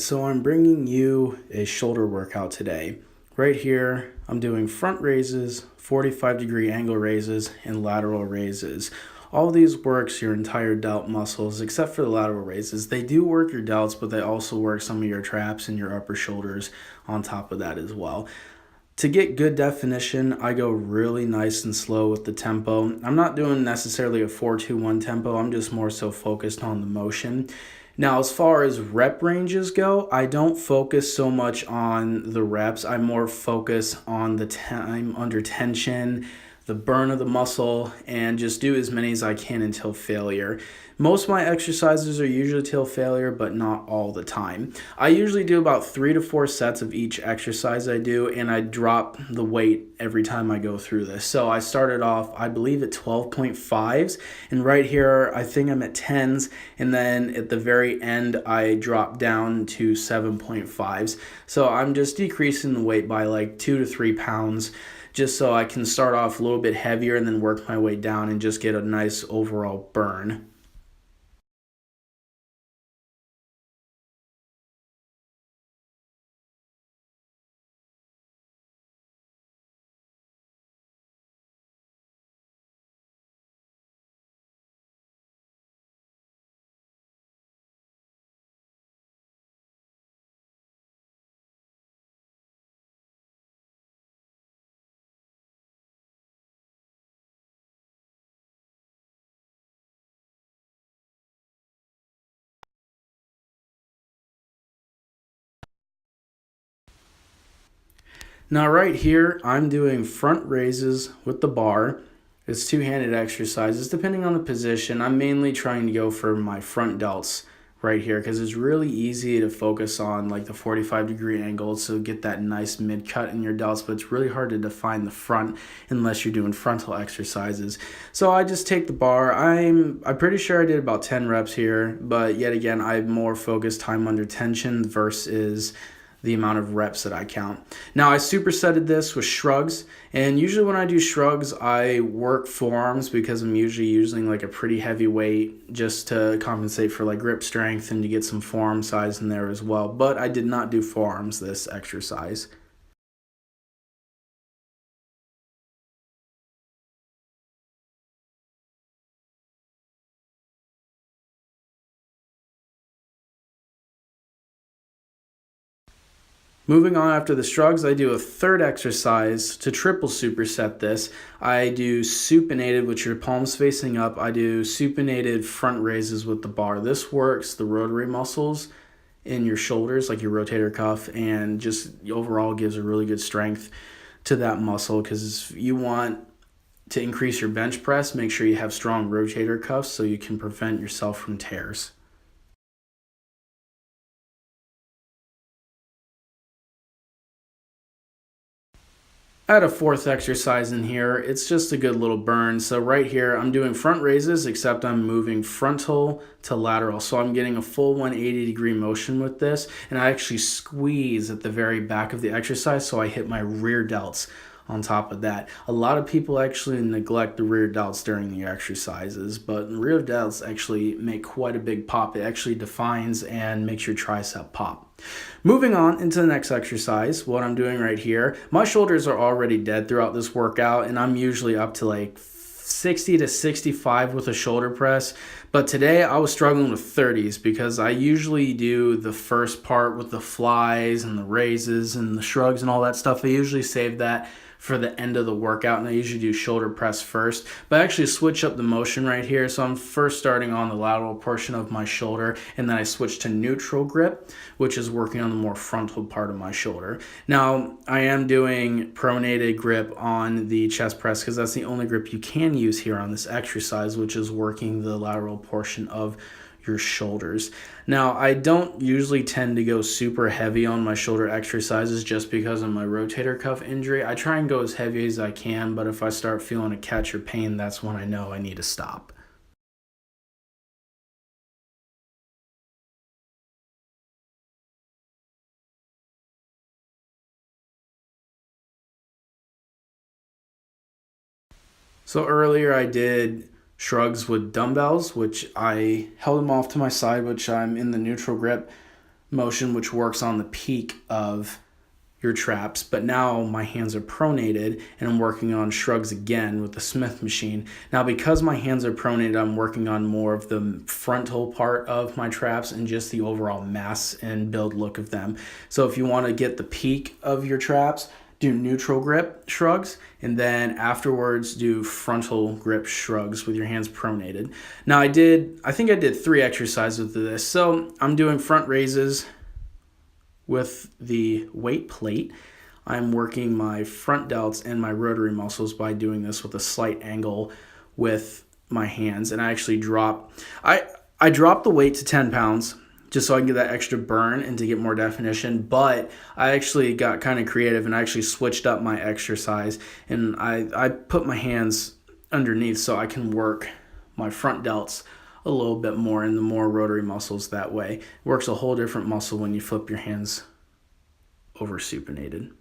so I'm bringing you a shoulder workout today. Right here, I'm doing front raises, 45-degree angle raises, and lateral raises. All these works your entire delt muscles except for the lateral raises. They do work your delts, but they also work some of your traps and your upper shoulders on top of that as well. To get good definition, I go really nice and slow with the tempo. I'm not doing necessarily a 4-2-1 tempo. I'm just more so focused on the motion. Now, as far as rep ranges go, I don't focus so much on the reps. I more focus on the time under tension, the burn of the muscle, and just do as many as I can until failure. Most of my exercises are usually till failure, but not all the time. I usually do about 3 to 4 sets of each exercise I do, and I drop the weight every time I go through this. So I started off, I believe, at 12.5s, and right here, I think I'm at 10s, and then at the very end, I drop down to 7.5s. So I'm just decreasing the weight by like 2 to 3 pounds, just so I can start off a little bit heavier and then work my way down and just get a nice overall burn. Now right here, I'm doing front raises with the bar. It's two-handed exercises depending on the position. I'm mainly trying to go for my front delts right here because it's really easy to focus on like the 45-degree angle to get that nice mid-cut in your delts, but it's really hard to define the front unless you're doing frontal exercises. So I just take the bar. I'm pretty sure I did about 10 reps here, but yet again, I more focus time under tension versus the amount of reps that I count. Now I supersetted this with shrugs, and usually when I do shrugs I work forearms because I'm usually using like a pretty heavy weight just to compensate for like grip strength and to get some forearm size in there as well, but I did not do forearms this exercise. Moving on after the shrugs, I do a third exercise to triple superset this. I do supinated with your palms facing up. I do supinated front raises with the bar. This works the rotary muscles in your shoulders, like your rotator cuff, and just overall gives a really good strength to that muscle because you want to increase your bench press, make sure you have strong rotator cuffs so you can prevent yourself from tears. I had a fourth exercise in here. It's just a good little burn. So right here, I'm doing front raises, except I'm moving frontal to lateral. So I'm getting a full 180-degree motion with this. And I actually squeeze at the very back of the exercise, so I hit my rear delts on top of that. A lot of people actually neglect the rear delts during the exercises, but rear delts actually make quite a big pop. It actually defines and makes your tricep pop. Moving on into the next exercise, what I'm doing right here, my shoulders are already dead throughout this workout, and I'm usually up to like 60 to 65 with a shoulder press, but today I was struggling with 30s because I usually do the first part with the flies and the raises and the shrugs and all that stuff. I usually save that for the end of the workout, and I usually do shoulder press first, but I actually switch up the motion right here. So I'm first starting on the lateral portion of my shoulder, and then I switch to neutral grip, which is working on the more frontal part of my shoulder. Now I am doing pronated grip on the chest press because that's the only grip you can use here on this exercise, which is working the lateral portion of your shoulders. Now, I don't usually tend to go super heavy on my shoulder exercises just because of my rotator cuff injury. I try and go as heavy as I can, but if I start feeling a catch or pain, that's when I know I need to stop. So earlier I did shrugs with dumbbells, which I held them off to my side, which I'm in the neutral grip motion, which works on the peak of your traps, but now my hands are pronated and I'm working on shrugs again with the Smith machine. Now because my hands are pronated, I'm working on more of the frontal part of my traps and just the overall mass and build look of them. So if you want to get the peak of your traps, do neutral grip shrugs, and then afterwards do frontal grip shrugs with your hands pronated. Now I think I did 3 exercises with this. So I'm doing front raises with the weight plate. I'm working my front delts and my rotary muscles by doing this with a slight angle with my hands. And I actually drop the weight to 10 pounds just so I can get that extra burn and to get more definition. But I actually got kind of creative and I actually switched up my exercise, and I put my hands underneath so I can work my front delts a little bit more and the more rotary muscles that way. It works a whole different muscle when you flip your hands over supinated.